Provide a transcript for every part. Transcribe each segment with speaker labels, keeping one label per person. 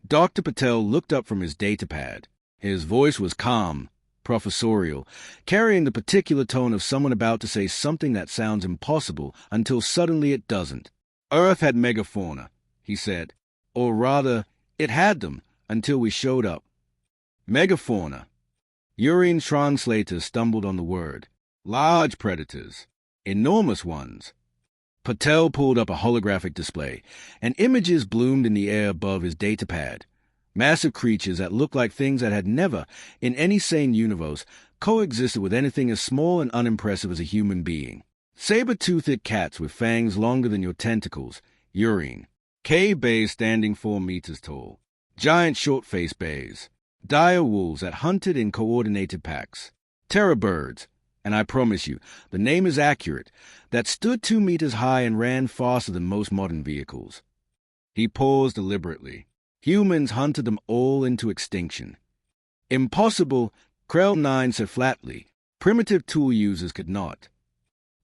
Speaker 1: Dr. Patel looked up from his datapad. His voice was calm, professorial, carrying the particular tone of someone about to say something that sounds impossible until suddenly it doesn't. Earth had megafauna, he said. Or rather, it had them until we showed up. Megafauna. Urine's translator stumbled on the word. Large predators. Enormous ones. Patel pulled up a holographic display, and images bloomed in the air above his datapad. Massive creatures that looked like things that had never, in any sane universe, coexisted with anything as small and unimpressive as a human being. Saber-toothed cats with fangs longer than your tentacles, urine. Cave bays standing 4 meters tall. Giant short-faced bays. Dire wolves that hunted in coordinated packs. Terror birds, and I promise you, the name is accurate, that stood 2 meters high and ran faster than most modern vehicles. He paused deliberately. Humans hunted them all into extinction. Impossible, Krell 9 said flatly. Primitive tool users could not.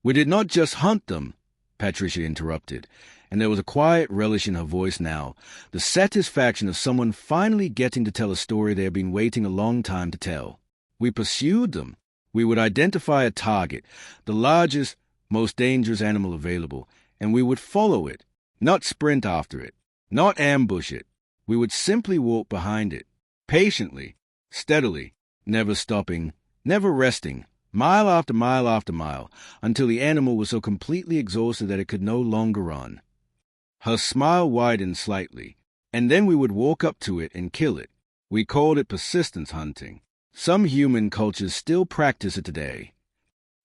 Speaker 1: We did not just hunt them, Patricia interrupted, and there was a quiet relish in her voice now, the satisfaction of someone finally getting to tell a story they had been waiting a long time to tell. We pursued them. We would identify a target, the largest, most dangerous animal available, and we would follow it, not sprint after it, not ambush it. We would simply walk behind it, patiently, steadily, never stopping, never resting, mile after mile after mile, until the animal was so completely exhausted that it could no longer run. Her smile widened slightly, and then we would walk up to it and kill it. We called it persistence hunting. Some human cultures still practice it today.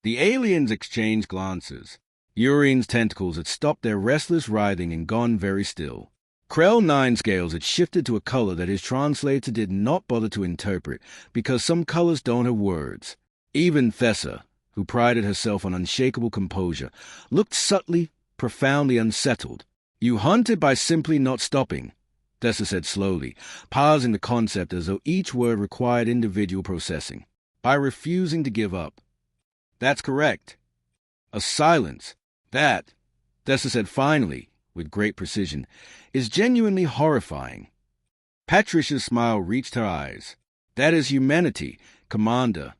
Speaker 1: The aliens exchanged glances. Urine's tentacles had stopped their restless writhing and gone very still. Krell 9's scales had shifted to a color that his translator did not bother to interpret because some colors don't have words. Even Thessa, who prided herself on unshakable composure, looked subtly, profoundly unsettled. You hunted by simply not stopping, Thessa said slowly, pausing the concept as though each word required individual processing. By refusing to give up. That's correct. A silence. That, Thessa said finally, with great precision, is genuinely horrifying. Patricia's smile reached her eyes. That is humanity, Commander.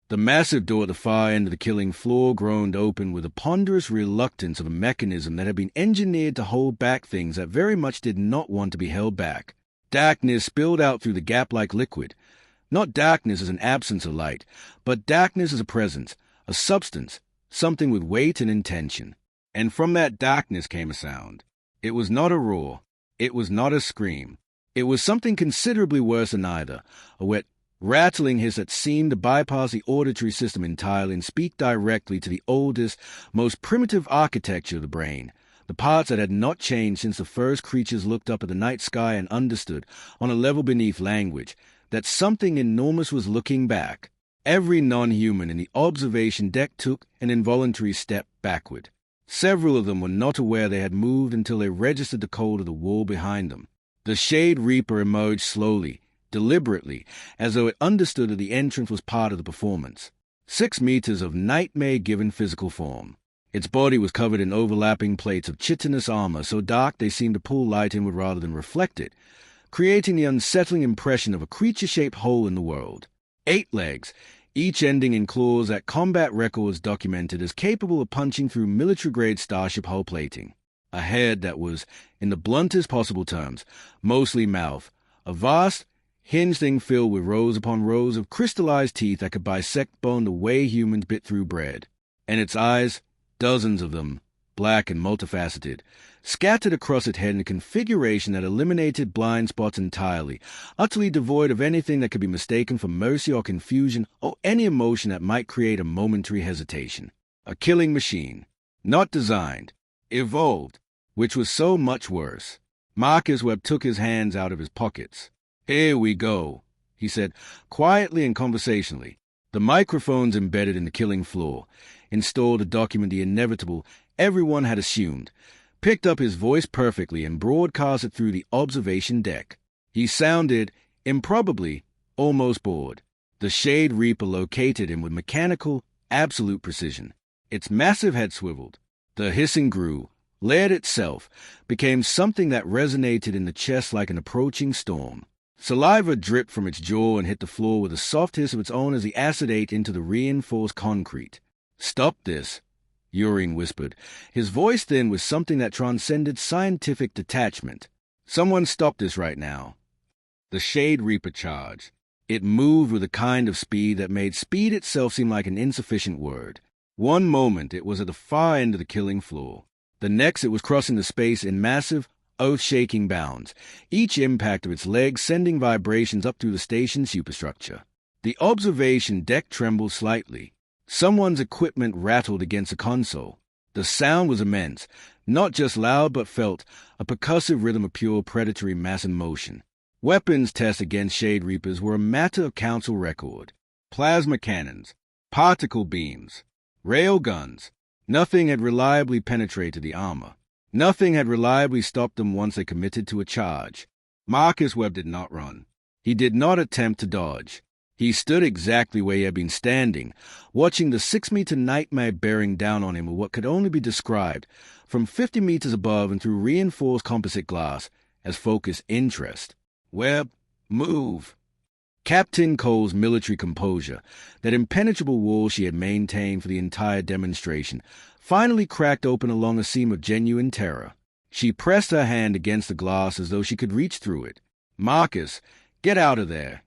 Speaker 1: The massive door at the far end of the killing floor groaned open with the ponderous reluctance of a mechanism that had been engineered to hold back things that very much did not want to be held back. Darkness spilled out through the gap like liquid. Not darkness as an absence of light, but darkness as a presence, a substance, something with weight and intention. And from that darkness came a sound. It was not a roar. It was not a scream. It was something considerably worse than either, a wet, rattling hiss that seemed to bypass the auditory system entirely and speak directly to the oldest, most primitive architecture of the brain, the parts that had not changed since the first creatures looked up at the night sky and understood, on a level beneath language, that something enormous was looking back. Every non-human in the observation deck took an involuntary step backward. Several of them were not aware they had moved until they registered the cold of the wall behind them. The Shade Reaper emerged slowly, deliberately, as though it understood that the entrance was part of the performance. 6 meters of nightmare-given physical form. Its body was covered in overlapping plates of chitinous armor so dark they seemed to pull light inward rather than reflect it, creating the unsettling impression of a creature-shaped hole in the world. 8 legs, each ending in claws that combat records documented as capable of punching through military-grade starship hull plating. A head that was, in the bluntest possible terms, mostly mouth, a vast, hinged thing filled with rows upon rows of crystallized teeth that could bisect bone the way humans bit through bread. And its eyes, dozens of them, black and multifaceted, scattered across its head in a configuration that eliminated blind spots entirely, utterly devoid of anything that could be mistaken for mercy or confusion or any emotion that might create a momentary hesitation. A killing machine. Not designed. Evolved. Which was so much worse. Marcus Webb took his hands out of his pockets. "Here we go," he said, quietly and conversationally. The microphones embedded in the killing floor installed to document the inevitable everyone had assumed, picked up his voice perfectly and broadcast it through the observation deck. He sounded, improbably, almost bored. The Shade Reaper located him with mechanical, absolute precision. Its massive head swiveled. The hissing grew, Laird itself became something that resonated in the chest like an approaching storm. Saliva dripped from its jaw and hit the floor with a soft hiss of its own as the acid ate into the reinforced concrete. "Stop this," Ewing whispered, his voice thin with something that transcended scientific detachment. "Someone stop this right now." The Shade Reaper charged. It moved with a kind of speed that made speed itself seem like an insufficient word. One moment it was at the far end of the killing floor. The next it was crossing the space in massive, oath-shaking bounds, each impact of its legs sending vibrations up through the station's superstructure. The observation deck trembled slightly. Someone's equipment rattled against a console. The sound was immense, not just loud but felt, a percussive rhythm of pure predatory mass in motion. Weapons tests against Shade Reapers were a matter of council record. Plasma cannons, particle beams, rail guns. Nothing had reliably penetrated the armor. Nothing had reliably stopped them once they committed to a charge. Marcus Webb did not run. He did not attempt to dodge. He stood exactly where he had been standing, watching the 6-meter nightmare bearing down on him with what could only be described, from 50 meters above and through reinforced composite glass, as focused interest. "Webb, move." Captain Cole's military composure, that impenetrable wall she had maintained for the entire demonstration, finally cracked open along a seam of genuine terror. She pressed her hand against the glass as though she could reach through it. "Marcus, get out of there."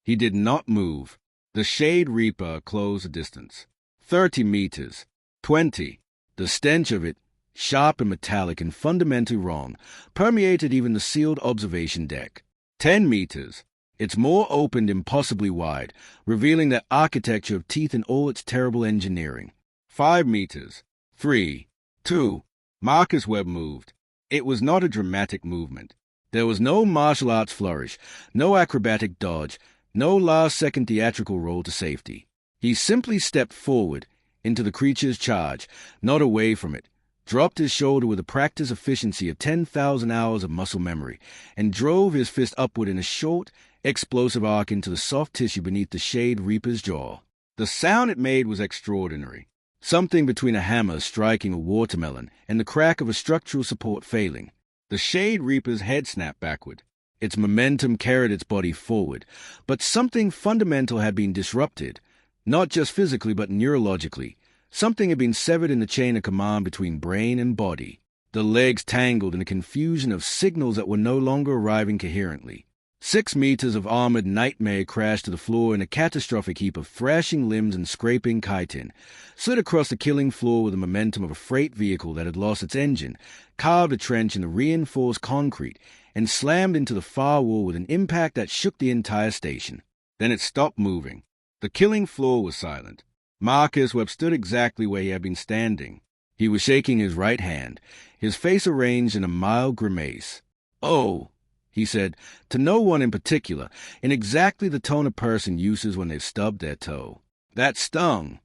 Speaker 1: He did not move. The Shade Reaper closed the distance. 30 meters. 20. The stench of it, sharp and metallic and fundamentally wrong, permeated even the sealed observation deck. 10 meters. Its maw opened impossibly wide, revealing that architecture of teeth in all its terrible engineering. 5 meters. 3. 2. Marcus Webb moved. It was not a dramatic movement. There was no martial arts flourish, no acrobatic dodge, no last-second theatrical roll to safety. He simply stepped forward into the creature's charge, not away from it, dropped his shoulder with the practiced efficiency of 10,000 hours of muscle memory, and drove his fist upward in a short, explosive arc into the soft tissue beneath the Shade Reaper's jaw. The sound it made was extraordinary, something between a hammer striking a watermelon and the crack of a structural support failing. The Shade Reaper's head snapped backward. Its momentum carried its body forward, but something fundamental had been disrupted, not just physically but neurologically. Something had been severed in the chain of command between brain and body. The legs tangled in a confusion of signals that were no longer arriving coherently. 6 meters of armored nightmare crashed to the floor in a catastrophic heap of thrashing limbs and scraping chitin, slid across the killing floor with the momentum of a freight vehicle that had lost its engine, carved a trench in the reinforced concrete, and slammed into the far wall with an impact that shook the entire station. Then it stopped moving. The killing floor was silent. Marcus Webb stood exactly where he had been standing. He was shaking his right hand, his face arranged in a mild grimace. "Oh," he said, to no one in particular, in exactly the tone a person uses when they've stubbed their toe. "That stung."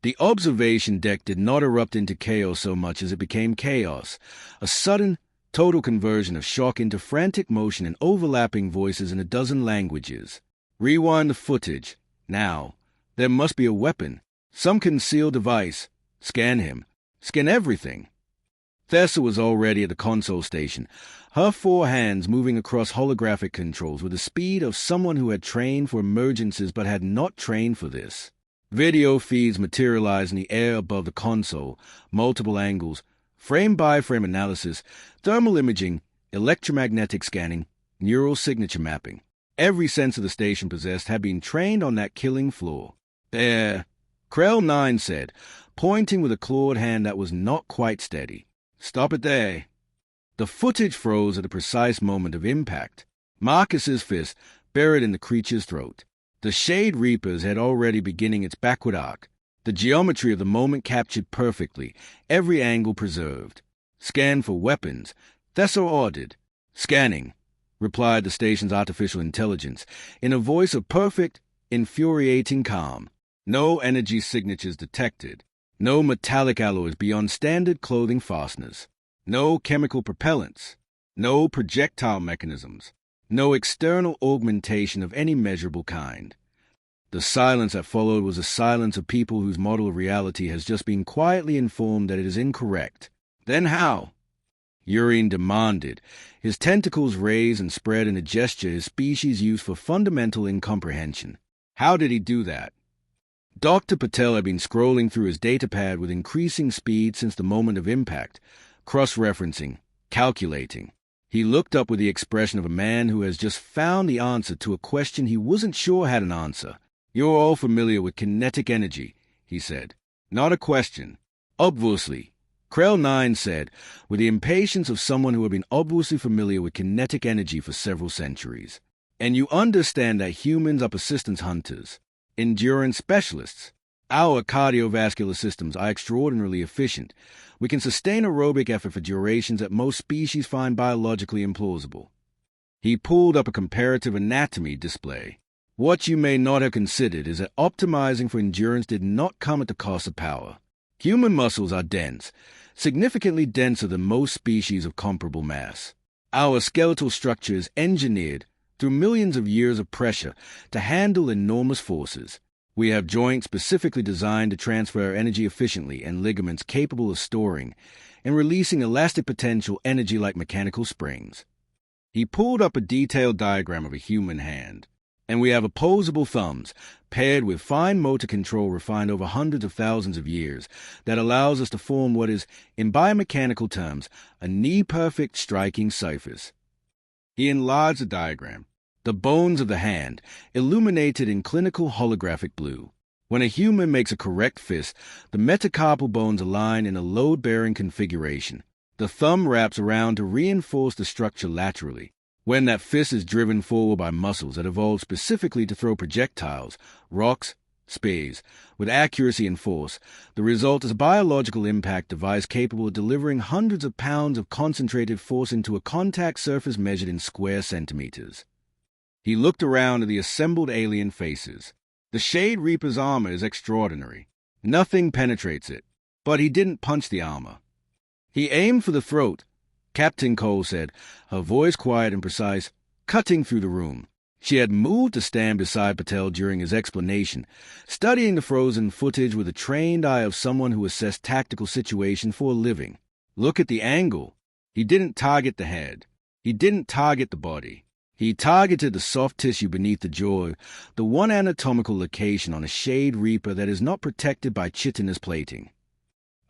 Speaker 1: The observation deck did not erupt into chaos so much as it became chaos, a sudden, total conversion of shock into frantic motion and overlapping voices in a dozen languages. "Rewind the footage. Now. There must be a weapon. Some concealed device. Scan him. Scan everything." Thessa was already at the console station, her 4 hands moving across holographic controls with the speed of someone who had trained for emergencies but had not trained for this. Video feeds materialized in the air above the console, multiple angles, frame-by-frame analysis, thermal imaging, electromagnetic scanning, neural signature mapping. Every sense of the station possessed had been trained on that killing floor. "There," Krell 9 said, pointing with a clawed hand that was not quite steady. "Stop it there." The footage froze at the precise moment of impact. Marcus's fist buried in the creature's throat. The Shade Reaper's had already beginning its backward arc. The geometry of the moment captured perfectly, every angle preserved. "Scan for weapons," Thessa ordered. "Scanning," replied the station's artificial intelligence, in a voice of perfect, infuriating calm. No energy signatures detected. No metallic alloys beyond standard clothing fasteners. No chemical propellants. No projectile mechanisms. No external augmentation of any measurable kind. The silence that followed was a silence of people whose model of reality has just been quietly informed that it is incorrect. Then how? Urine demanded, his tentacles raised and spread in a gesture his species used for fundamental incomprehension. How did he do that? Dr. Patel had been scrolling through his datapad with increasing speed since the moment of impact, cross-referencing, calculating. He looked up with the expression of a man who has just found the answer to a question he wasn't sure had an answer. "You're all familiar with kinetic energy," he said. "Not a question." "Obviously," Krell 9 said, with the impatience of someone who had been obviously familiar with kinetic energy for several centuries. "And you understand that humans are persistence hunters, endurance specialists. Our cardiovascular systems are extraordinarily efficient. We can sustain aerobic effort for durations that most species find biologically implausible." He pulled up a comparative anatomy display. "What you may not have considered is that optimizing for endurance did not come at the cost of power. Human muscles are dense, significantly denser than most species of comparable mass. Our skeletal structure is engineered, through millions of years of pressure, to handle enormous forces. We have joints specifically designed to transfer energy efficiently and ligaments capable of storing and releasing elastic potential energy like mechanical springs." He pulled up a detailed diagram of a human hand. "And we have opposable thumbs, paired with fine motor control refined over hundreds of thousands of years, that allows us to form what is, in biomechanical terms, a knee-perfect striking surface." He enlarged the diagram. The bones of the hand, illuminated in clinical holographic blue. When a human makes a correct fist, the metacarpal bones align in a load-bearing configuration. The thumb wraps around to reinforce the structure laterally. When that fist is driven forward by muscles that evolved specifically to throw projectiles, rocks, spears, with accuracy and force, the result is a biological impact device capable of delivering hundreds of pounds of concentrated force into a contact surface measured in square centimeters. He looked around at the assembled alien faces. The Shade Reaper's armor is extraordinary. Nothing penetrates it. But he didn't punch the armor. He aimed for the throat, Captain Cole said, her voice quiet and precise, cutting through the room. She had moved to stand beside Patel during his explanation, studying the frozen footage with the trained eye of someone who assessed tactical situations for a living. "Look at the angle." He didn't target the head. He didn't target the body. He targeted the soft tissue beneath the jaw, the one anatomical location on a Shade Reaper that is not protected by chitinous plating.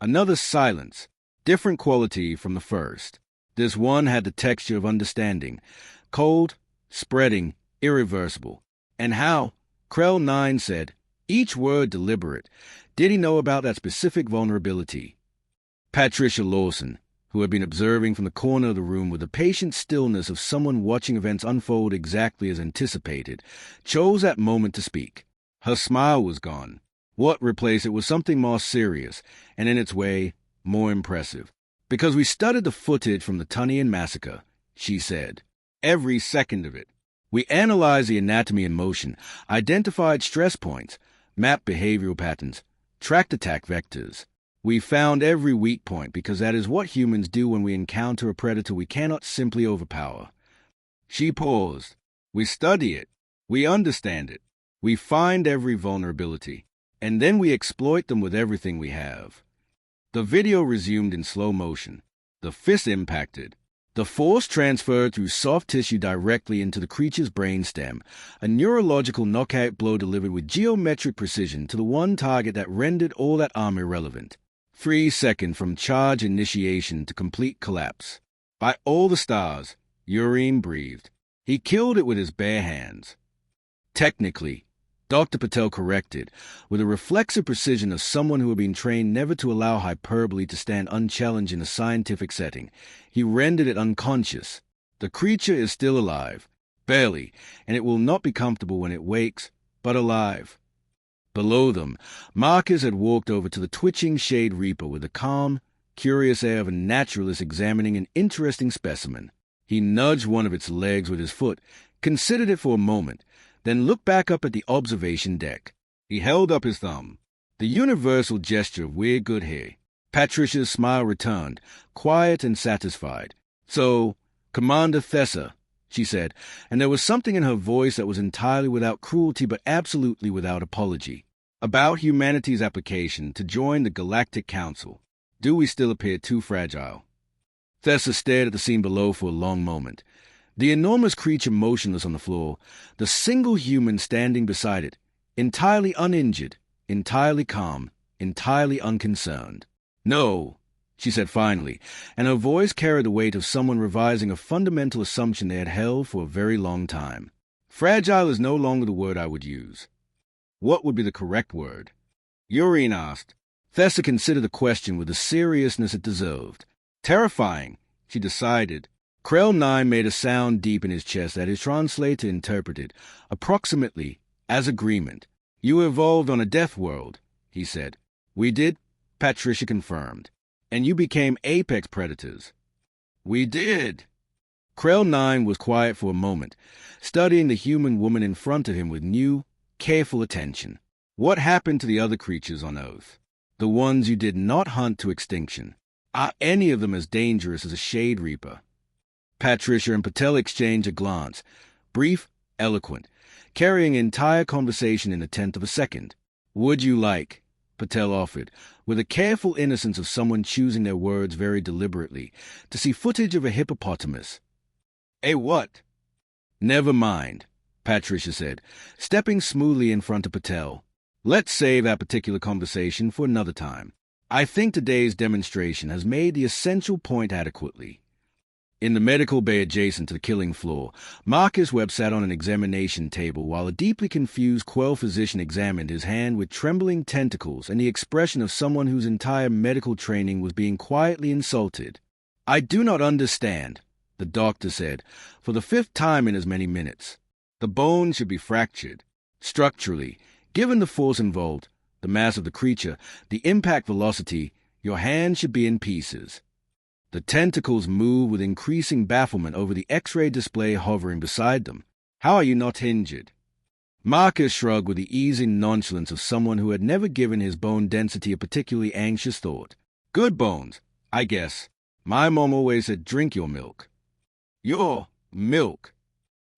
Speaker 1: Another silence, different quality from the first. This one had the texture of understanding, cold, spreading, irreversible. "And how?" Krell 9 said, each word deliberate. Did he know about that specific vulnerability? Patricia Lawson, who had been observing from the corner of the room with the patient stillness of someone watching events unfold exactly as anticipated, chose that moment to speak. Her smile was gone. What replaced it was something more serious, and in its way, more impressive. "Because we studied the footage from the Tunnian massacre," she said. "Every second of it. We analyzed the anatomy in motion, identified stress points, mapped behavioral patterns, tracked attack vectors. We found every weak point because that is what humans do when we encounter a predator we cannot simply overpower." She paused. "We study it. We understand it. We find every vulnerability. And then we exploit them with everything we have." The video resumed in slow motion. The fist impacted. The force transferred through soft tissue directly into the creature's brainstem, a neurological knockout blow delivered with geometric precision to the one target that rendered all that arm irrelevant. 3 seconds from charge initiation to complete collapse. By all the stars, Urine breathed. He killed it with his bare hands. Technically, Dr. Patel corrected, with a reflexive precision of someone who had been trained never to allow hyperbole to stand unchallenged in a scientific setting. He rendered it unconscious. The creature is still alive, barely, and it will not be comfortable when it wakes, but alive. Below them, Marcus had walked over to the twitching Shade Reaper with the calm, curious air of a naturalist examining an interesting specimen. He nudged one of its legs with his foot, considered it for a moment, then looked back up at the observation deck. He held up his thumb. The universal gesture of we're good here. Patricia's smile returned, quiet and satisfied. "So, Commander Thessa," she said, and there was something in her voice that was entirely without cruelty but absolutely without apology. "About humanity's application to join the Galactic Council. Do we still appear too fragile? Thessa stared at the scene below for a long moment. The enormous creature motionless on the floor, the single human standing beside it, entirely uninjured, entirely calm, entirely unconcerned. "No," she said finally, and her voice carried the weight of someone revising a fundamental assumption they had held for a very long time. "Fragile is no longer the word I would use. What would be the correct word?" Urine asked. Thessa considered the question with the seriousness it deserved. Terrifying, she decided. Krell 9 made a sound deep in his chest that his translator interpreted, approximately, as agreement. "You evolved on a death world," he said. "We did," Patricia confirmed. "And you became apex predators." "We did." Krell 9 was quiet for a moment, studying the human woman in front of him with new, careful attention. "What happened to the other creatures on Earth? The ones you did not hunt to extinction? Are any of them as dangerous as a Shade Reaper?" Patricia and Patel exchanged a glance, brief, eloquent, carrying an entire conversation in a tenth of a second. "Would you like," Patel offered, with the careful innocence of someone choosing their words very deliberately, "to see footage of a hippopotamus?" "A what?" "Never mind," Patricia said, stepping smoothly in front of Patel. "Let's save that particular conversation for another time. I think today's demonstration has made the essential point adequately." In the medical bay adjacent to the killing floor, Marcus Webb sat on an examination table while a deeply confused Quell physician examined his hand with trembling tentacles and the expression of someone whose entire medical training was being quietly insulted. "I do not understand," the doctor said, for the 5th time in as many minutes. "The bone should be fractured. Structurally, given the force involved, the mass of the creature, the impact velocity, your hand should be in pieces." The tentacles moved with increasing bafflement over the X-ray display hovering beside them. "How are you not injured?" Marcus shrugged with the easy nonchalance of someone who had never given his bone density a particularly anxious thought. "Good bones, I guess. My mom always said drink your milk." "Your milk?"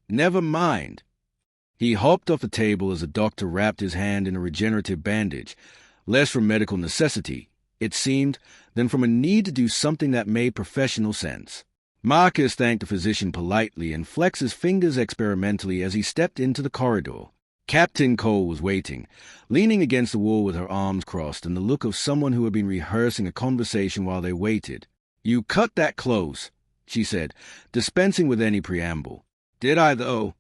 Speaker 1: "Never mind." He hopped off the table as the doctor wrapped his hand in a regenerative bandage, less from medical necessity, it seemed, than from a need to do something that made professional sense. Marcus thanked the physician politely and flexed his fingers experimentally as he stepped into the corridor. Captain Cole was waiting, leaning against the wall with her arms crossed and the look of someone who had been rehearsing a conversation while they waited. "You cut that close," she said, dispensing with any preamble. "Did I, though?"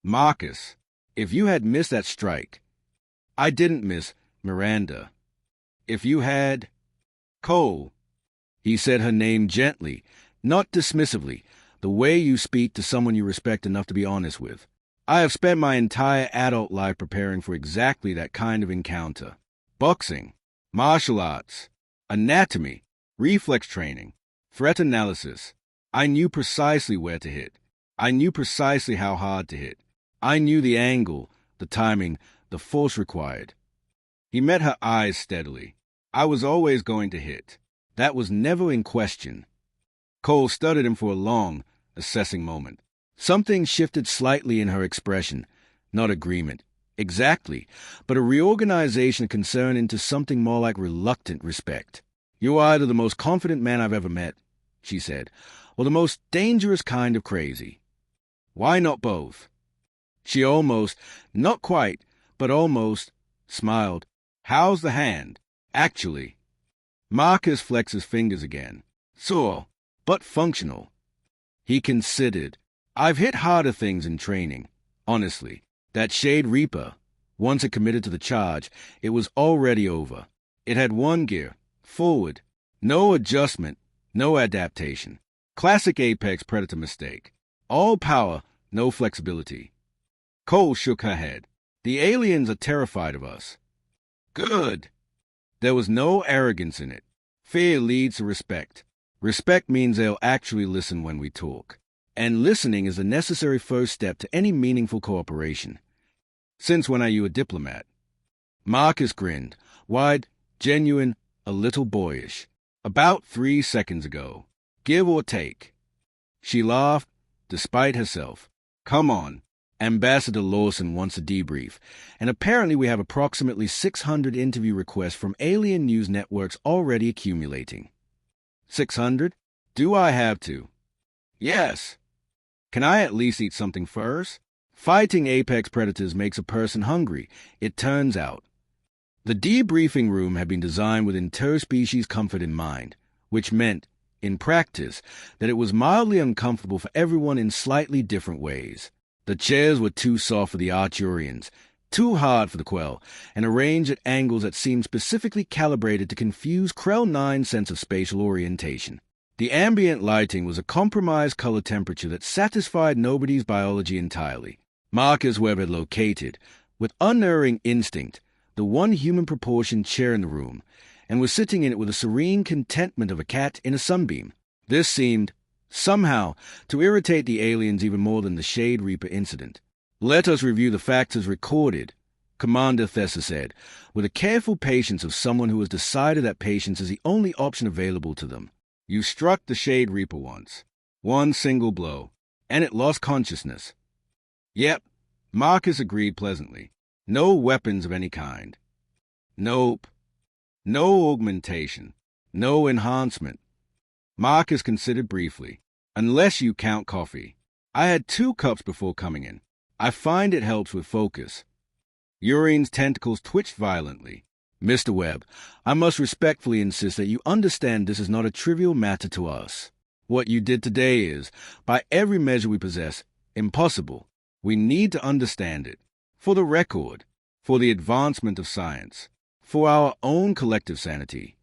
Speaker 1: "Marcus, if you had missed that strike—" "I didn't miss, Miranda." "If you had—" "Cole." He said her name gently, not dismissively, the way you speak to someone you respect enough to be honest with. "I have spent my entire adult life preparing for exactly that kind of encounter. Boxing, martial arts, anatomy, reflex training, threat analysis. I knew precisely where to hit. I knew precisely how hard to hit. I knew the angle, the timing, the force required." He met her eyes steadily. "I was always going to hit. That was never in question." Cole studied him for a long, assessing moment. Something shifted slightly in her expression. Not agreement, exactly, but a reorganization of concern into something more like reluctant respect. "You're either the most confident man I've ever met," she said, "or the most dangerous kind of crazy. Why not both?" She almost, not quite, but almost, smiled. "How's the hand, actually?" Marcus flexed his fingers again. "Sore, but functional." He considered. "I've hit harder things in training. Honestly, that Shade Reaper, once it committed to the charge, it was already over. It had one gear, forward. No adjustment, no adaptation. Classic apex predator mistake. All power, no flexibility." Cole shook her head. "The aliens are terrified of us." "Good." There was no arrogance in it. Fear leads to respect. Respect means they'll actually listen when we talk. And listening is the necessary first step to any meaningful cooperation. "Since when are you a diplomat?" Marcus grinned, wide, genuine, a little boyish. "About 3 seconds ago. Give or take." She laughed, despite herself. "Come on. Ambassador Lawson wants a debrief, and apparently we have approximately 600 interview requests from alien news networks already accumulating. 600? Do I have to? Yes. Can I at least eat something first? Fighting apex predators makes a person hungry, it turns out. The debriefing room had been designed with interspecies comfort in mind, which meant, in practice, that it was mildly uncomfortable for everyone in slightly different ways. The chairs were too soft for the Arturians, too hard for the Quell, and arranged at angles that seemed specifically calibrated to confuse Krell 9's sense of spatial orientation. The ambient lighting was a compromised color temperature that satisfied nobody's biology entirely. Marcus Webb had located, with unerring instinct, the one human-proportioned chair in the room, and was sitting in it with the serene contentment of a cat in a sunbeam. This seemed, somehow, to irritate the aliens even more than the Shade Reaper incident. "Let us review the facts as recorded," Commander Thessa said, with the careful patience of someone who has decided that patience is the only option available to them. "You struck the Shade Reaper once. One single blow, and it lost consciousness." "Yep," Marcus agreed pleasantly. "No weapons of any kind. Nope. No augmentation. No enhancement." Marcus considered briefly. "Unless you count coffee. I had 2 cups before coming in. I find it helps with focus." Urine's tentacles twitched violently. "Mr. Webb, I must respectfully insist that you understand this is not a trivial matter to us. What you did today is, by every measure we possess, impossible. We need to understand it. For the record, for the advancement of science, for our own collective sanity."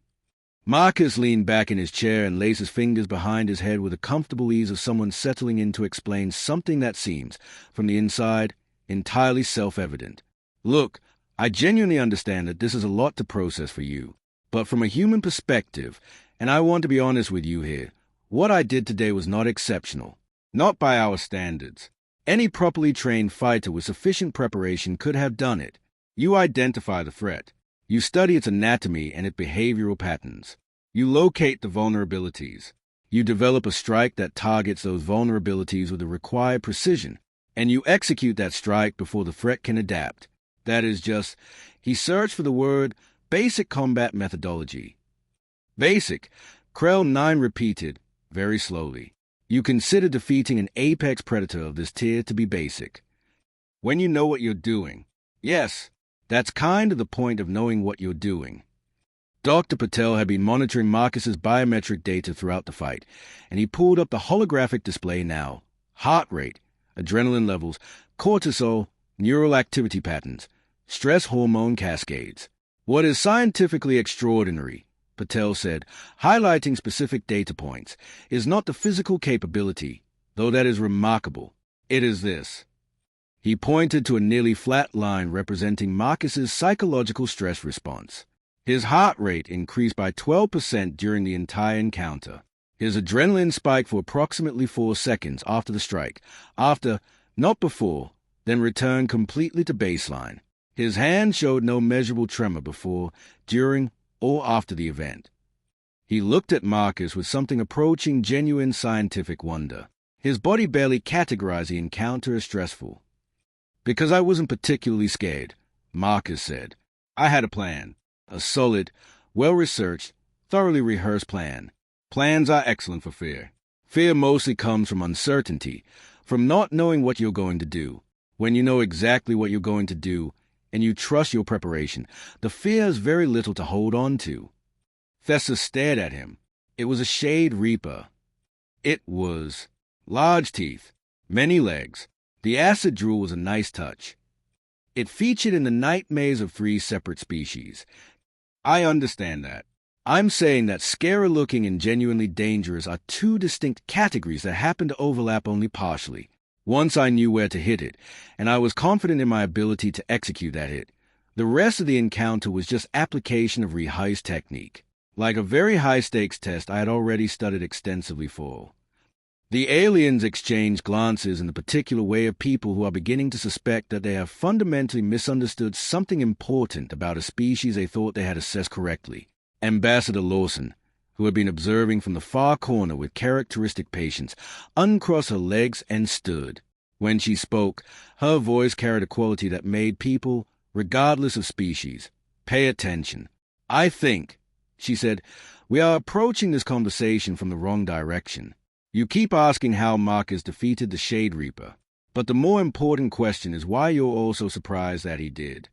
Speaker 1: Marcus leaned back in his chair and laced his fingers behind his head with the comfortable ease of someone settling in to explain something that seems, from the inside, entirely self-evident. "Look, I genuinely understand that this is a lot to process for you, but from a human perspective, and I want to be honest with you here, what I did today was not exceptional. Not by our standards. Any properly trained fighter with sufficient preparation could have done it. You identify the threat. You study its anatomy and its behavioral patterns. You locate the vulnerabilities. You develop a strike that targets those vulnerabilities with the required precision, and you execute that strike before the threat can adapt. That is just," he searched for the word, "basic combat methodology." "Basic," Krell 9 repeated, very slowly. "You consider defeating an apex predator of this tier to be basic. When you know what you're doing. Yes, that's kind of the point of knowing what you're doing." Dr. Patel had been monitoring Marcus's biometric data throughout the fight, and he pulled up the holographic display now. Heart rate, adrenaline levels, cortisol, neural activity patterns, stress hormone cascades. "What is scientifically extraordinary," Patel said, highlighting specific data points, "is not the physical capability, though that is remarkable. It is this." He pointed to a nearly flat line representing Marcus's psychological stress response. His heart rate increased by 12% during the entire encounter. His adrenaline spiked for approximately 4 seconds after the strike, after, not before, then returned completely to baseline. His hand showed no measurable tremor before, during, or after the event. He looked at Marcus with something approaching genuine scientific wonder. His body barely categorized the encounter as stressful. "Because I wasn't particularly scared," Marcus said. "I had a plan. A solid, well-researched, thoroughly rehearsed plan. Plans are excellent for fear. Fear mostly comes from uncertainty, from not knowing what you're going to do. When you know exactly what you're going to do, and you trust your preparation, the fear has very little to hold on to." Thessa stared at him. It was a Shade Reaper. It was large teeth, many legs. The acid drool was a nice touch. It featured in the night maze of 3 separate species. I understand that. I'm saying that scary-looking and genuinely dangerous are 2 distinct categories that happen to overlap only partially. Once I knew where to hit it, and I was confident in my ability to execute that hit. The rest of the encounter was just application of rehearsed technique. Like a very high-stakes test I had already studied extensively for. The aliens exchanged glances in the particular way of people who are beginning to suspect that they have fundamentally misunderstood something important about a species they thought they had assessed correctly. Ambassador Lawson, who had been observing from the far corner with characteristic patience, uncrossed her legs and stood. When she spoke, her voice carried a quality that made people, regardless of species, pay attention. "I think," she said, "we are approaching this conversation from the wrong direction. You keep asking how Marcus defeated the Shade Reaper, but the more important question is why you're also surprised that he did."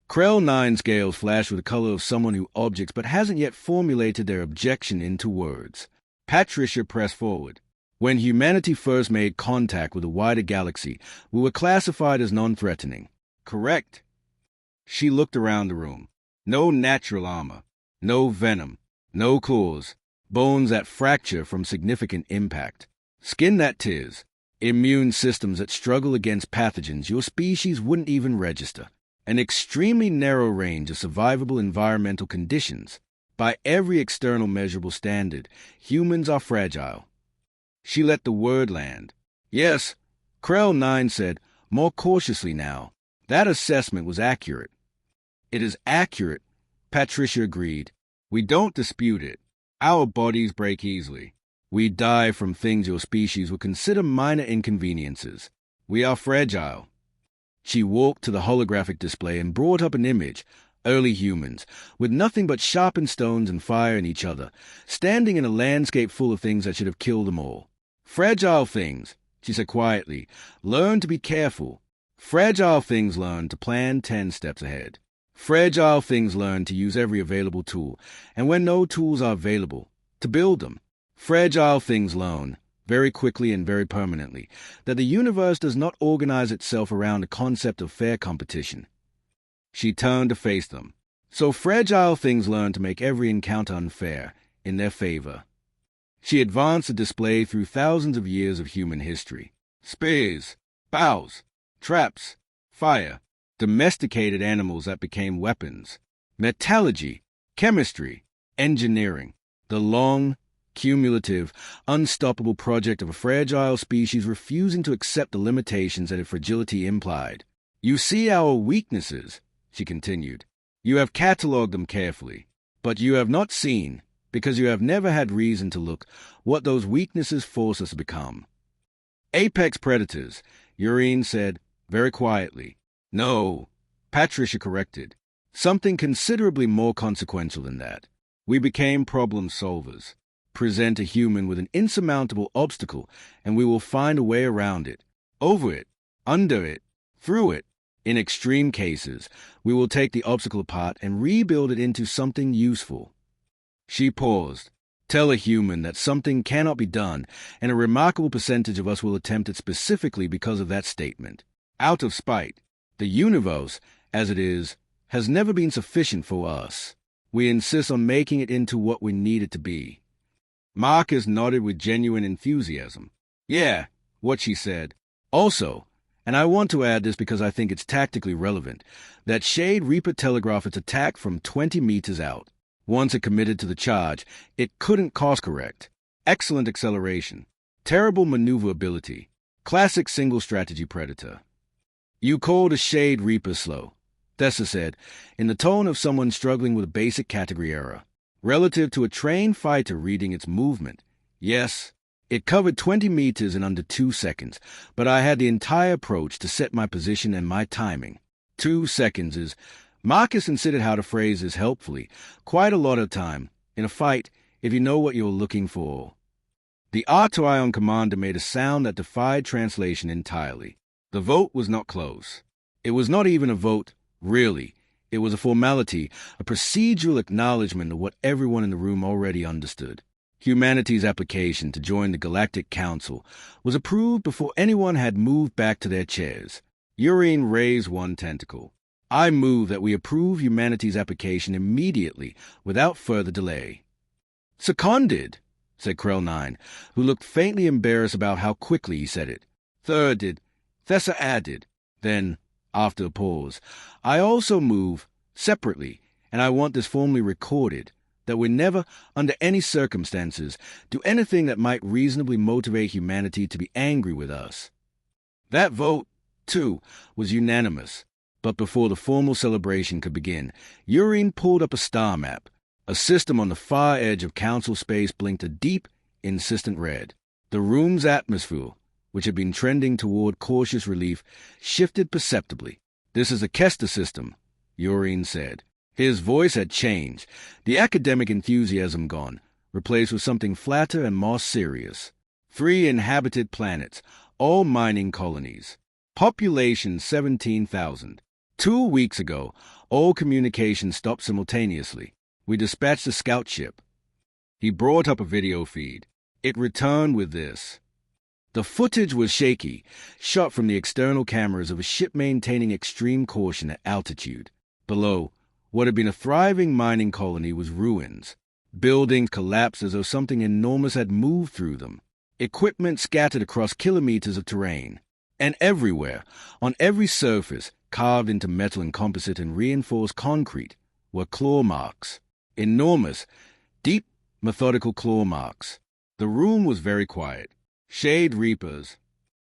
Speaker 1: Krell 9 scales flashed with the color of someone who objects but hasn't yet formulated their objection into words. Patricia pressed forward. "When humanity first made contact with the wider galaxy, we were classified as non-threatening." "Correct." She looked around the room. No natural armor, no venom, no claws, bones that fracture from significant impact, skin that tears, immune systems that struggle against pathogens your species wouldn't even register, an extremely narrow range of survivable environmental conditions. By every external measurable standard, humans are fragile. She let the word land. "Yes," Krell 9 said, more cautiously now. "That assessment was accurate." "It is accurate," Patricia agreed. "We don't dispute it. Our bodies break easily. We die from things your species would consider minor inconveniences. We are fragile." She walked to the holographic display and brought up an image, early humans, with nothing but sharpened stones and fire in each other, standing in a landscape full of things that should have killed them all. "Fragile things," she said quietly, "learn to be careful. Fragile things learn to plan 10 steps ahead. Fragile things learn to use every available tool, and when no tools are available, to build them. Fragile things learn, very quickly and very permanently, that the universe does not organize itself around the concept of fair competition." She turned to face them. "So fragile things learn to make every encounter unfair, in their favor." She advanced the display through thousands of years of human history. Spears, bows, traps, fire, domesticated animals that became weapons, metallurgy, chemistry, engineering, the long, cumulative, unstoppable project of a fragile species refusing to accept the limitations that its fragility implied. "You see our weaknesses," she continued. "You have catalogued them carefully, but you have not seen, because you have never had reason to look, what those weaknesses force us to become." "Apex predators," Urine said, very quietly. "No," Patricia corrected. "Something considerably more consequential than that. We became problem solvers. Present a human with an insurmountable obstacle, and we will find a way around it, over it, under it, through it. In extreme cases, we will take the obstacle apart and rebuild it into something useful." She paused. "Tell a human that something cannot be done, and a remarkable percentage of us will attempt it specifically because of that statement. Out of spite. The universe, as it is, has never been sufficient for us. We insist on making it into what we need it to be." Marcus nodded with genuine enthusiasm. "Yeah," what she said. "Also, and I want to add this because I think it's tactically relevant, that Shade Reaper telegraphed its attack from 20 meters out. Once it committed to the charge, it couldn't course-correct. Excellent acceleration. Terrible maneuverability. Classic single-strategy predator." "You called a Shade Reaper slow," Thessa said, in the tone of someone struggling with a basic category error. "Relative to a trained fighter reading its movement. Yes, it covered 20 meters in under 2 seconds, but I had the entire approach to set my position and my timing. 2 seconds is..." Marcus considered how to phrase this helpfully. "Quite a lot of time, in a fight, if you know what you're looking for." The Artoion commander made a sound that defied translation entirely. The vote was not close. It was not even a vote, really. It was a formality, a procedural acknowledgement of what everyone in the room already understood. Humanity's application to join the Galactic Council was approved before anyone had moved back to their chairs. Urine raised one tentacle. "I move that we approve humanity's application immediately, without further delay." "Seconded," said Krell 9, who looked faintly embarrassed about how quickly he said it. "Thirded," Thessa added. Then, after a pause, "I also move, separately, and I want this formally recorded, that we never, under any circumstances, do anything that might reasonably motivate humanity to be angry with us." That vote, too, was unanimous. But before the formal celebration could begin, Urine pulled up a star map. A system on the far edge of council space blinked a deep, insistent red. The room's atmosphere, which had been trending toward cautious relief, shifted perceptibly. "This is a Kester system," Urine said. His voice had changed, the academic enthusiasm gone, replaced with something flatter and more serious. 3 inhabited planets, all mining colonies. Population 17,000. 2 weeks ago, all communication stopped simultaneously. We dispatched a scout ship. He brought up a video feed. It returned with this. The footage was shaky, shot from the external cameras of a ship maintaining extreme caution at altitude. Below, what had been a thriving mining colony was ruins. Buildings collapsed as though something enormous had moved through them. Equipment scattered across kilometers of terrain. And everywhere, on every surface, carved into metal and composite and reinforced concrete, were claw marks. Enormous, deep, methodical claw marks. The room was very quiet. "Shade Reapers?"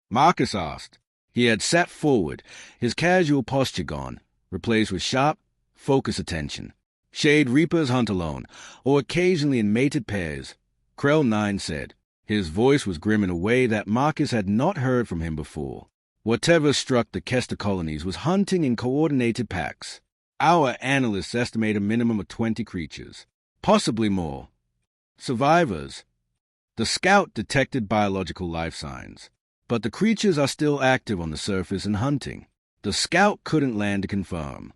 Speaker 1: Marcus asked. He had sat forward, his casual posture gone, replaced with sharp, focused attention. "Shade Reapers hunt alone, or occasionally in mated pairs," Krell 9 said. His voice was grim in a way that Marcus had not heard from him before. "Whatever struck the Kester colonies was hunting in coordinated packs. Our analysts estimate a minimum of 20 creatures, possibly more. Survivors. The scout detected biological life signs, but the creatures are still active on the surface and hunting. The scout couldn't land to confirm."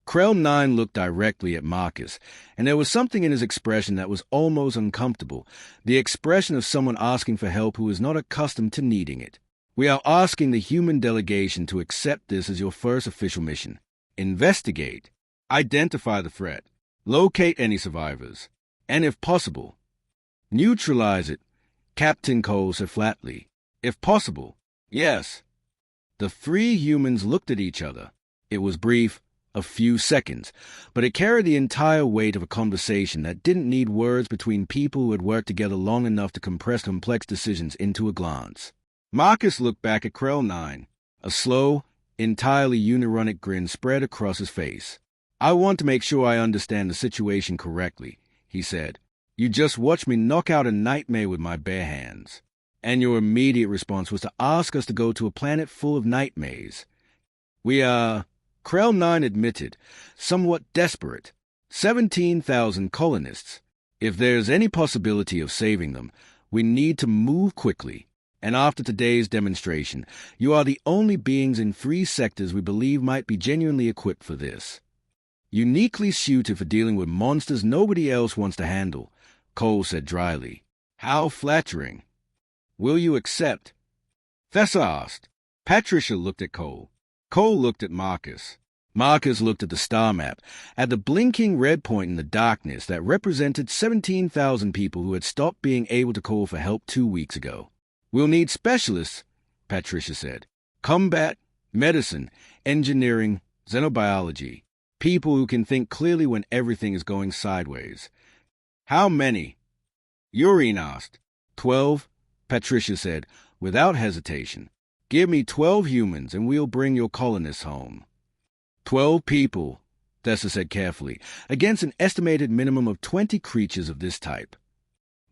Speaker 1: Krell 9 looked directly at Marcus, and there was something in his expression that was almost uncomfortable, the expression of someone asking for help who is not accustomed to needing it. "We are asking the human delegation to accept this as your first official mission. Investigate, identify the threat, locate any survivors, and if possible, neutralize it," Captain Cole said flatly. "If possible, yes." The 3 humans looked at each other. It was brief, a few seconds, but it carried the entire weight of a conversation that didn't need words between people who had worked together long enough to compress complex decisions into a glance. Marcus looked back at Krell 9. A slow, entirely unironic grin spread across his face. "I want to make sure I understand the situation correctly," he said. "You just watched me knock out a nightmare with my bare hands. And your immediate response was to ask us to go to a planet full of nightmares. We are," Krell 9 admitted, "somewhat desperate. 17,000 colonists. If there's any possibility of saving them, we need to move quickly. And after today's demonstration, you are the only beings in 3 sectors we believe might be genuinely equipped for this. Uniquely suited for dealing with monsters nobody else wants to handle," Cole said dryly. "How flattering. Will you accept?" Thessa asked. Patricia looked at Cole. Cole looked at Marcus. Marcus looked at the star map, at the blinking red point in the darkness that represented 17,000 people who had stopped being able to call for help 2 weeks ago. "We'll need specialists," Patricia said. "Combat, medicine, engineering, xenobiology. People who can think clearly when everything is going sideways." "How many?" Urine asked. 12, Patricia said, without hesitation. "Give me 12 humans and we'll bring your colonists home." 12 people, Thessa said carefully, against an estimated minimum of 20 creatures of this type.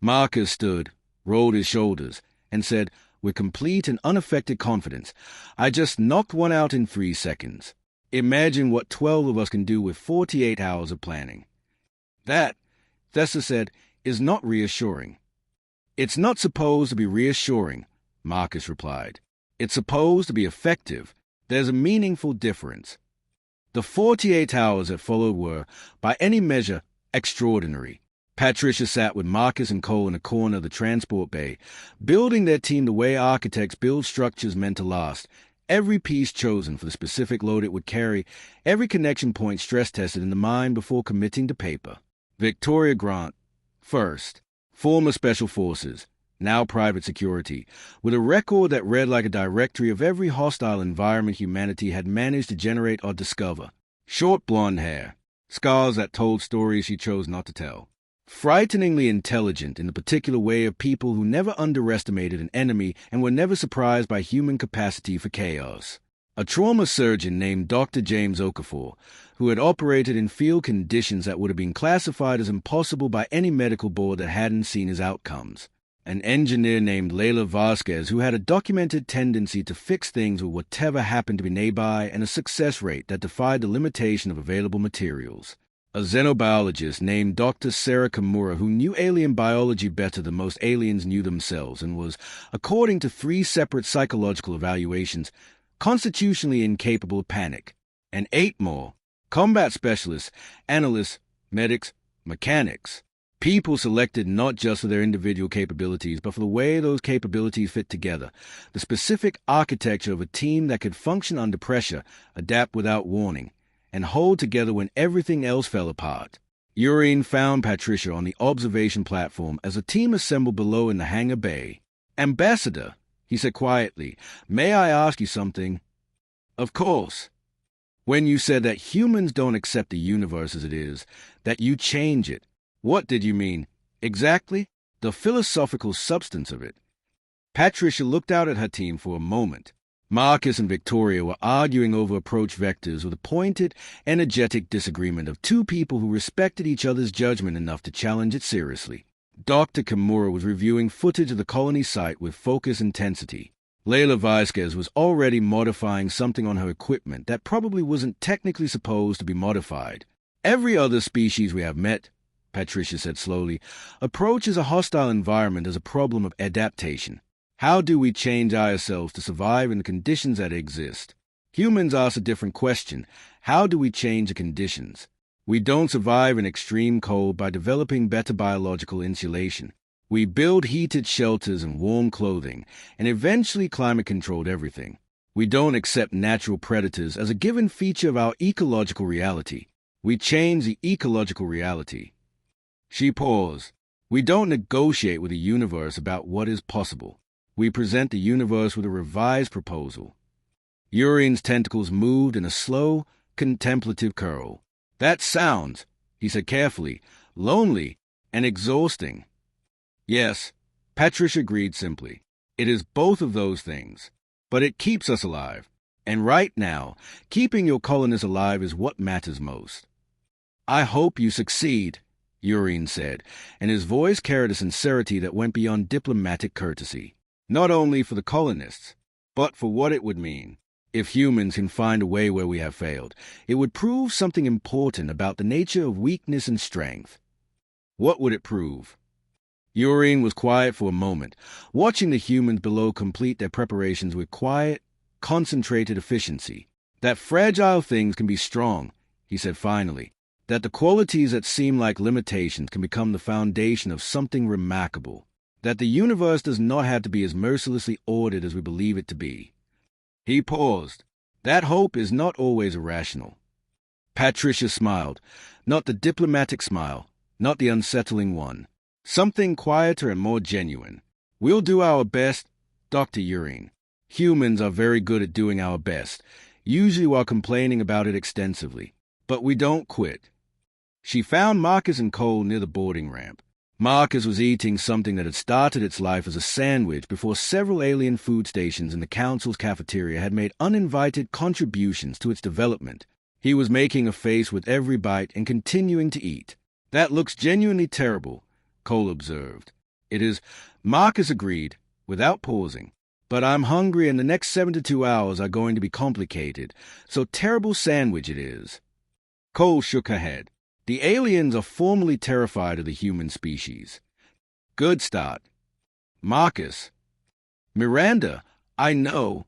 Speaker 1: Marcus stood, rolled his shoulders, and said, with complete and unaffected confidence, "I just knocked one out in 3 seconds. Imagine what 12 of us can do with 48 hours of planning." "That," Thessa said, "is not reassuring." "It's not supposed to be reassuring," Marcus replied. "It's supposed to be effective. There's a meaningful difference." The 48 hours that followed were, by any measure, extraordinary. Patricia sat with Marcus and Cole in a corner of the transport bay, building their team the way architects build structures meant to last, every piece chosen for the specific load it would carry, every connection point stress-tested in the mind before committing to paper. Victoria Grant, first, former Special Forces, now private security, with a record that read like a directory of every hostile environment humanity had managed to generate or discover. Short blonde hair, scars that told stories she chose not to tell. Frighteningly intelligent in the particular way of people who never underestimated an enemy and were never surprised by human capacity for chaos. A trauma surgeon named Dr. James Okafor, who had operated in field conditions that would have been classified as impossible by any medical board that hadn't seen his outcomes. an engineer named Layla Vasquez who had a documented tendency to fix things with whatever happened to be nearby and a success rate that defied the limitation of available materials. A xenobiologist named Dr. Sarah Kimura who knew alien biology better than most aliens knew themselves and was, according to 3 separate psychological evaluations, constitutionally incapable of panic. And 8 more, combat specialists, analysts, medics, mechanics. People selected not just for their individual capabilities, but for the way those capabilities fit together, the specific architecture of a team that could function under pressure, adapt without warning, and hold together when everything else fell apart. Urine found Patricia on the observation platform as the team assembled below in the hangar bay. "Ambassador," he said quietly, "may I ask you something?" "Of course." "When you said that humans don't accept the universe as it is, that you change it, what did you mean, exactly? The philosophical substance of it?" Patricia looked out at her team for a moment. Marcus and Victoria were arguing over approach vectors with a pointed, energetic disagreement of 2 people who respected each other's judgment enough to challenge it seriously. Dr. Kimura was reviewing footage of the colony site with focus intensity. Layla Vasquez was already modifying something on her equipment that probably wasn't technically supposed to be modified. "Every other species we have met," Patricia said slowly, "approaches a hostile environment as a problem of adaptation. How do we change ourselves to survive in the conditions that exist? Humans ask a different question. How do we change the conditions? We don't survive in extreme cold by developing better biological insulation. We build heated shelters and warm clothing, and eventually climate-controlled everything. We don't accept natural predators as a given feature of our ecological reality. We change the ecological reality." She paused. "We don't negotiate with the universe about what is possible. We present the universe with a revised proposal." Urine's tentacles moved in a slow, contemplative curl. "That sounds," he said carefully, "lonely and exhausting." "Yes," Patricia agreed simply. "It is both of those things. But it keeps us alive. And right now, keeping your colonists alive is what matters most." "I hope you succeed," Urine said, and his voice carried a sincerity that went beyond diplomatic courtesy. "Not only for the colonists, but for what it would mean. If humans can find a way where we have failed, it would prove something important about the nature of weakness and strength." "What would it prove?" Urine was quiet for a moment, watching the humans below complete their preparations with quiet, concentrated efficiency. "That fragile things can be strong," he said finally. "That the qualities that seem like limitations can become the foundation of something remarkable. That the universe does not have to be as mercilessly ordered as we believe it to be." He paused. "That hope is not always irrational." Patricia smiled, not the diplomatic smile, not the unsettling one. "Something quieter and more genuine. We'll do our best, Dr. Urine. Humans are very good at doing our best, usually while complaining about it extensively. But we don't quit." She found Marcus and Cole near the boarding ramp. Marcus was eating something that had started its life as a sandwich before several alien food stations in the council's cafeteria had made uninvited contributions to its development. He was making a face with every bite and continuing to eat. "That looks genuinely terrible," Cole observed. "It is," Marcus agreed, without pausing. "But I'm hungry and the next 72 hours are going to be complicated, so terrible sandwich it is." Cole shook her head. "The aliens are formally terrified of the human species." "Good start." "Marcus." "Miranda, I know."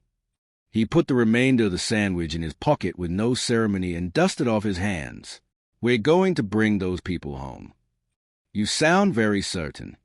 Speaker 1: He put the remainder of the sandwich in his pocket with no ceremony and dusted off his hands. "We're going to bring those people home." "You sound very certain."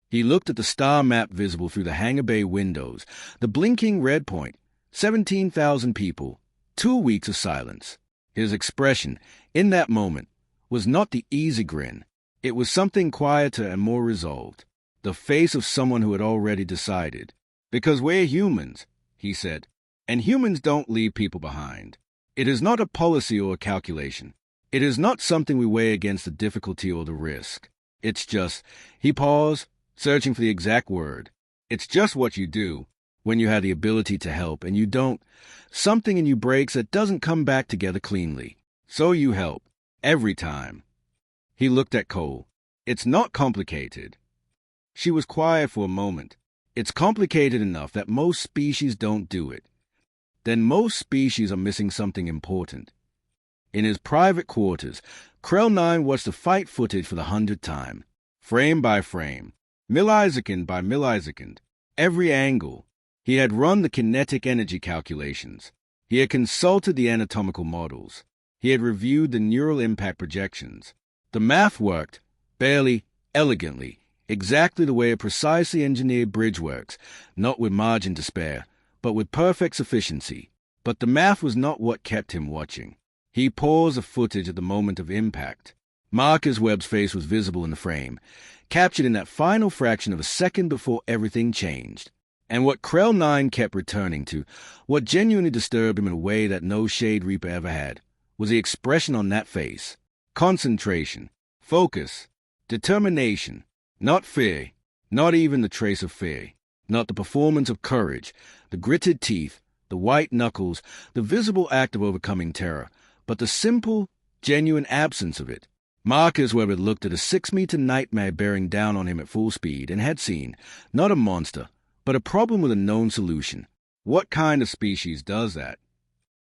Speaker 1: He looked at the star map visible through the hangar bay windows, the blinking red point, 17,000 people, 2 weeks of silence. His expression, in that moment, was not the easy grin. It was something quieter and more resolved, the face of someone who had already decided. "Because we're humans," he said, "and humans don't leave people behind. It is not a policy or a calculation. It is not something we weigh against the difficulty or the risk. It's just," he paused, searching for the exact word, "it's just what you do when you have the ability to help and you don't. Something in you breaks that doesn't come back together cleanly. So you help. Every time." He looked at Cole. "It's not complicated." She was quiet for a moment. It's complicated enough that most species don't do it. Then most species are missing something important. In his private quarters, Krell 9 watched the fight footage for the 100th time, frame by frame, millisecond by millisecond, every angle. He had run the kinetic energy calculations. He had consulted the anatomical models. He had reviewed the neural impact projections. The math worked, barely, elegantly, exactly the way a precisely engineered bridge works, not with margin to spare, but with perfect sufficiency. But the math was not what kept him watching. He paused the footage at the moment of impact. Marcus Webb's face was visible in the frame, captured in that final fraction of a second before everything changed. And what Krell 9 kept returning to, what genuinely disturbed him in a way that no Shade Reaper ever had, was the expression on that face. Concentration, focus, determination, not fear, not even the trace of fear, not the performance of courage, the gritted teeth, the white knuckles, the visible act of overcoming terror, but the simple, genuine absence of it. Marcus Webb had looked at a 6-meter nightmare bearing down on him at full speed and had seen, not a monster, but a problem with a known solution. What kind of species does that?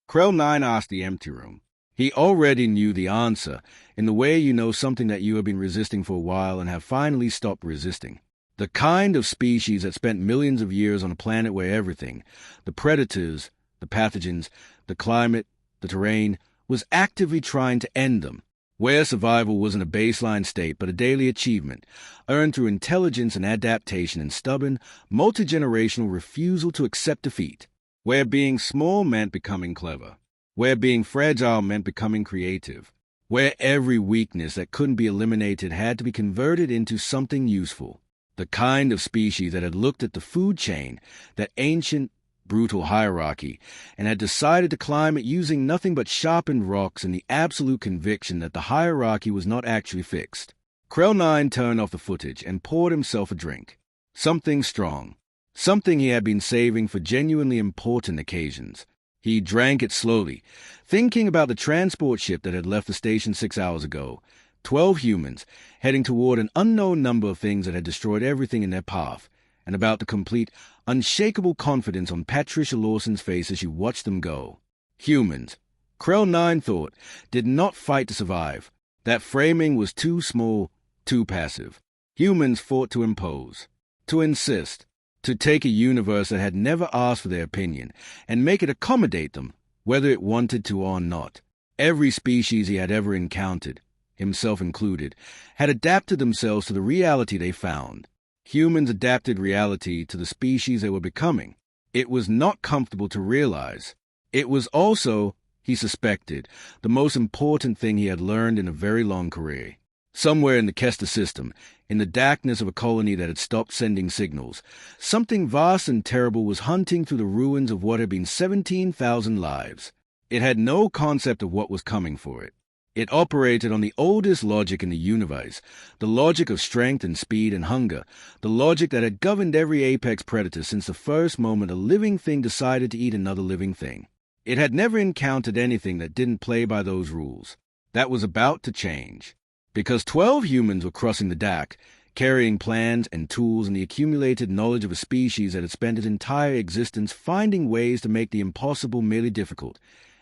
Speaker 1: Krell 9 asked the empty room. He already knew the answer, in the way you know something that you have been resisting for a while and have finally stopped resisting. The kind of species that spent millions of years on a planet where everything, the predators, the pathogens, the climate, the terrain, was actively trying to end them, where survival wasn't a baseline state but a daily achievement, earned through intelligence and adaptation and stubborn, multi-generational refusal to accept defeat, where being small meant becoming clever, where being fragile meant becoming creative, where every weakness that couldn't be eliminated had to be converted into something useful. The kind of species that had looked at the food chain, that ancient, brutal hierarchy, and had decided to climb it using nothing but sharpened rocks and the absolute conviction that the hierarchy was not actually fixed. Krell 9 turned off the footage and poured himself a drink. Something strong. Something he had been saving for genuinely important occasions. He drank it slowly, thinking about the transport ship that had left the station 6 hours ago. 12 humans, heading toward an unknown number of things that had destroyed everything in their path, and about the complete, unshakable confidence on Patricia Lawson's face as she watched them go. Humans, Krell 9 thought, did not fight to survive. That framing was too small, too passive. Humans fought to impose, to insist, to take a universe that had never asked for their opinion, and make it accommodate them, whether it wanted to or not. Every species he had ever encountered, himself included, had adapted themselves to the reality they found. Humans adapted reality to the species they were becoming. It was not comfortable to realize. It was also, he suspected, the most important thing he had learned in a very long career. Somewhere in the Kester system, in the darkness of a colony that had stopped sending signals, something vast and terrible was hunting through the ruins of what had been 17,000 lives. It had no concept of what was coming for it. It operated on the oldest logic in the universe, the logic of strength and speed and hunger, the logic that had governed every apex predator since the first moment a living thing decided to eat another living thing. It had never encountered anything that didn't play by those rules. That was about to change. Because 12 humans were crossing the DAC, carrying plans and tools and the accumulated knowledge of a species that had spent its entire existence finding ways to make the impossible merely difficult,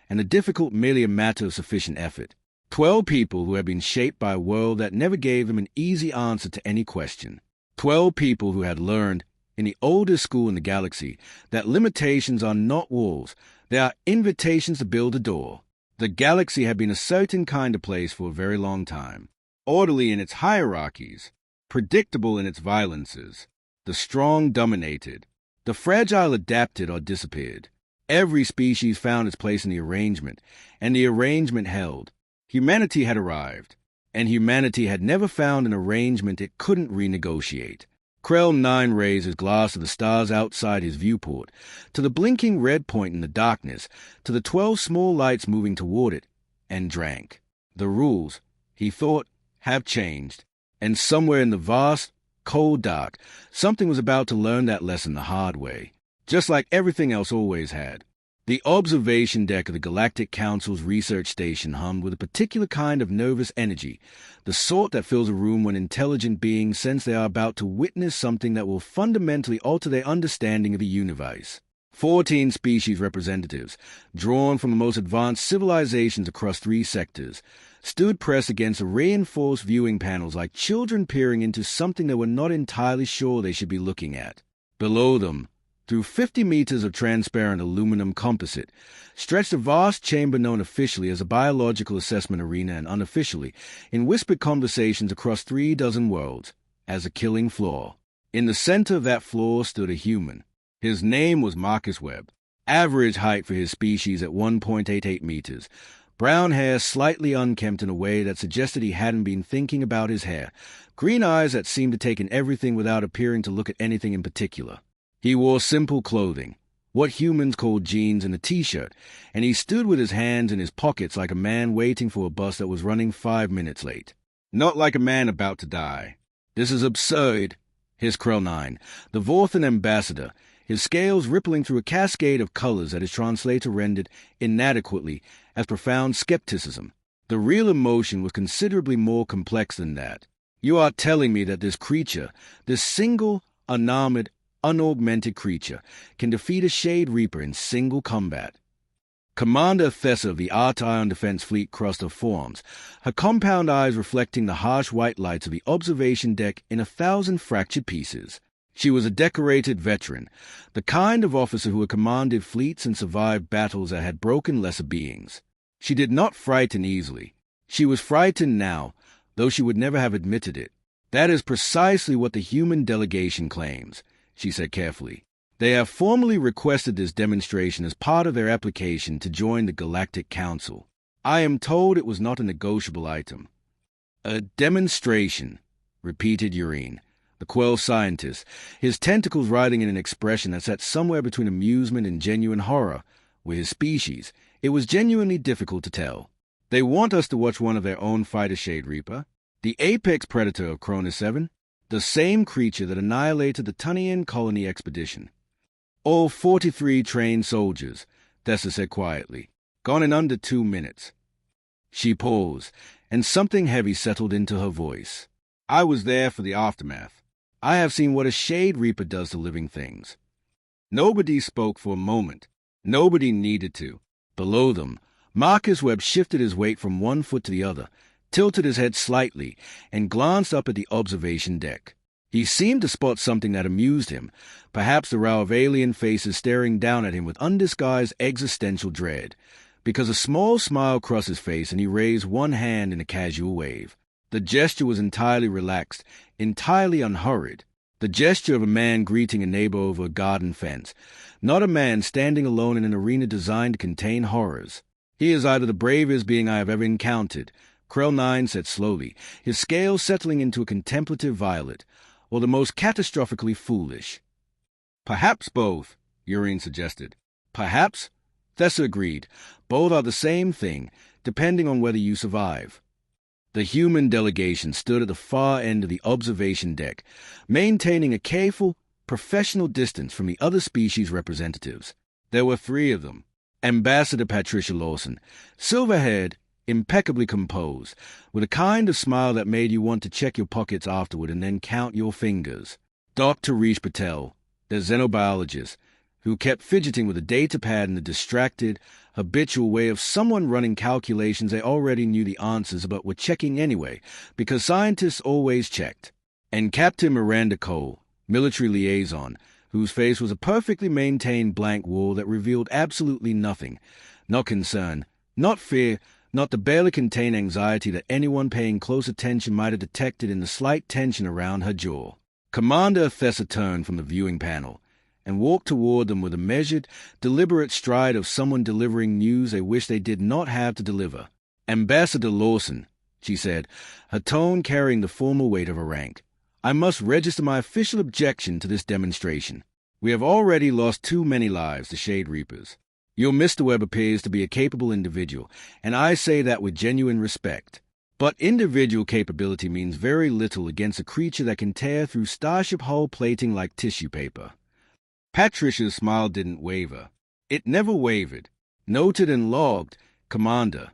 Speaker 1: and the difficult merely a matter of sufficient effort. 12 people who had been shaped by a world that never gave them an easy answer to any question. 12 people who had learned, in the oldest school in the galaxy, that limitations are not walls, they are invitations to build a door. The galaxy had been a certain kind of place for a very long time. Orderly in its hierarchies, predictable in its violences. The strong dominated. The fragile adapted or disappeared. Every species found its place in the arrangement, and the arrangement held. Humanity had arrived, and humanity had never found an arrangement it couldn't renegotiate. Krell 9 raised his glass to the stars outside his viewport, to the blinking red point in the darkness, to the 12 small lights moving toward it, and drank. The rules, he thought, have changed, and somewhere in the vast, cold dark, something was about to learn that lesson the hard way, just like everything else always had. The observation deck of the Galactic Council's research station hummed with a particular kind of nervous energy, the sort that fills a room when intelligent beings sense they are about to witness something that will fundamentally alter their understanding of the universe. 14 species representatives, drawn from the most advanced civilizations across 3 sectors, stood pressed against a reinforced viewing panels like children peering into something they were not entirely sure they should be looking at. Below them, through 50 meters of transparent aluminum composite, stretched a vast chamber known officially as a biological assessment arena and unofficially, in whispered conversations across 3 dozen worlds, as a killing floor. In the center of that floor stood a human. His name was Marcus Webb, average height for his species at 1.88 meters, brown hair slightly unkempt in a way that suggested he hadn't been thinking about his hair, green eyes that seemed to take in everything without appearing to look at anything in particular. He wore simple clothing, what humans called jeans and a t-shirt, and he stood with his hands in his pockets like a man waiting for a bus that was running 5 minutes late. Not like a man about to die. "This is absurd," hissed Krell 9, the Vorthan ambassador, his scales rippling through a cascade of colors that his translator rendered inadequately as profound skepticism. The real emotion was considerably more complex than that. "You are telling me that this creature, this single, unarmored, unaugmented creature, can defeat a Shade Reaper in single combat?" Commander Thessa of the Artion Defense Fleet crossed her forearms, her compound eyes reflecting the harsh white lights of the observation deck in 1,000 fractured pieces. She was a decorated veteran, the kind of officer who had commanded fleets and survived battles that had broken lesser beings. She did not frighten easily. She was frightened now, though she would never have admitted it. "That is precisely what the human delegation claims," she said carefully. "They have formally requested this demonstration as part of their application to join the Galactic Council. I am told it was not a negotiable item." "A demonstration," repeated Urine, the Quell scientist, his tentacles writhing in an expression that sat somewhere between amusement and genuine horror. With his species, it was genuinely difficult to tell. "They want us to watch one of their own fight a Shade Reaper, the apex predator of Cronus 7, the same creature that annihilated the Tunnian colony expedition. All 43 trained soldiers," Thessa said quietly, "gone in under 2 minutes. She paused, and something heavy settled into her voice. "I was there for the aftermath. I have seen what a Shade Reaper does to living things." Nobody spoke for a moment. Nobody needed to. Below them, Marcus Webb shifted his weight from one foot to the other, tilted his head slightly, and glanced up at the observation deck. He seemed to spot something that amused him, perhaps the row of alien faces staring down at him with undisguised existential dread, because a small smile crossed his face and he raised one hand in a casual wave. The gesture was entirely relaxed, entirely unhurried. The gesture of a man greeting a neighbor over a garden fence, not a man standing alone in an arena designed to contain horrors. "He is either the bravest being I have ever encountered," Krell 9 said slowly, his scales settling into a contemplative violet, "or the most catastrophically foolish." "Perhaps both," Urine suggested. "Perhaps," Thessa agreed. "Both are the same thing, depending on whether you survive." The human delegation stood at the far end of the observation deck, maintaining a careful, professional distance from the other species representatives. There were 3 of them. Ambassador Patricia Lawson, silver-haired, impeccably composed, with a kind of smile that made you want to check your pockets afterward and then count your fingers. Dr. Rish Patel, the xenobiologist, who kept fidgeting with a data pad in the distracted, habitual way of someone running calculations they already knew the answers but were checking anyway, because scientists always checked. And Captain Miranda Cole, military liaison, whose face was a perfectly maintained blank wall that revealed absolutely nothing. Not concern, not fear, not the barely contained anxiety that anyone paying close attention might have detected in the slight tension around her jaw. Commander Thessa turned from the viewing panel and walked toward them with a measured, deliberate stride of someone delivering news they wish they did not have to deliver. "Ambassador Lawson," she said, her tone carrying the formal weight of her rank, "I must register my official objection to this demonstration. We have already lost too many lives to Shade Reapers. Your Mr. Webb appears to be a capable individual, and I say that with genuine respect. But individual capability means very little against a creature that can tear through starship hull plating like tissue paper." Patricia's smile didn't waver. It never wavered. Noted and logged, Commander.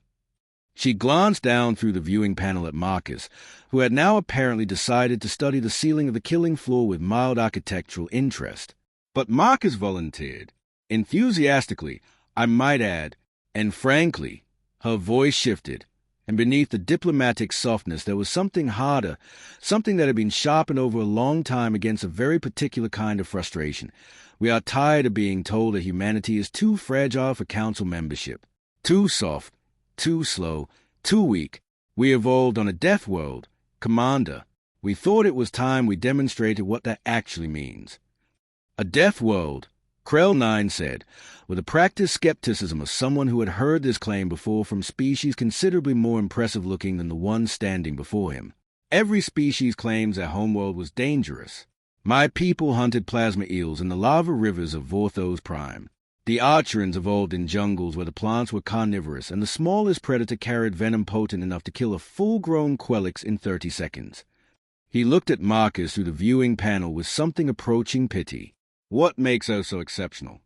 Speaker 1: She glanced down through the viewing panel at Marcus, who had now apparently decided to study the ceiling of the killing floor with mild architectural interest. But Marcus volunteered. Enthusiastically, I might add, and frankly. Her voice shifted, and beneath the diplomatic softness there was something harder, something that had been sharpened over a long time against a very particular kind of frustration. We are tired of being told that humanity is too fragile for council membership, too soft, too slow, too weak. We evolved on a death world. Commander, we thought it was time we demonstrated what that actually means. A death world, Krell 9 said, with the practiced skepticism of someone who had heard this claim before from species considerably more impressive-looking than the one standing before him. Every species claims their homeworld was dangerous. My people hunted plasma eels in the lava rivers of Vorthos Prime. The Archerans evolved in jungles where the plants were carnivorous, and the smallest predator carried venom potent enough to kill a full-grown Quelix in 30 seconds. He looked at Marcus through the viewing panel with something approaching pity. What makes her so exceptional?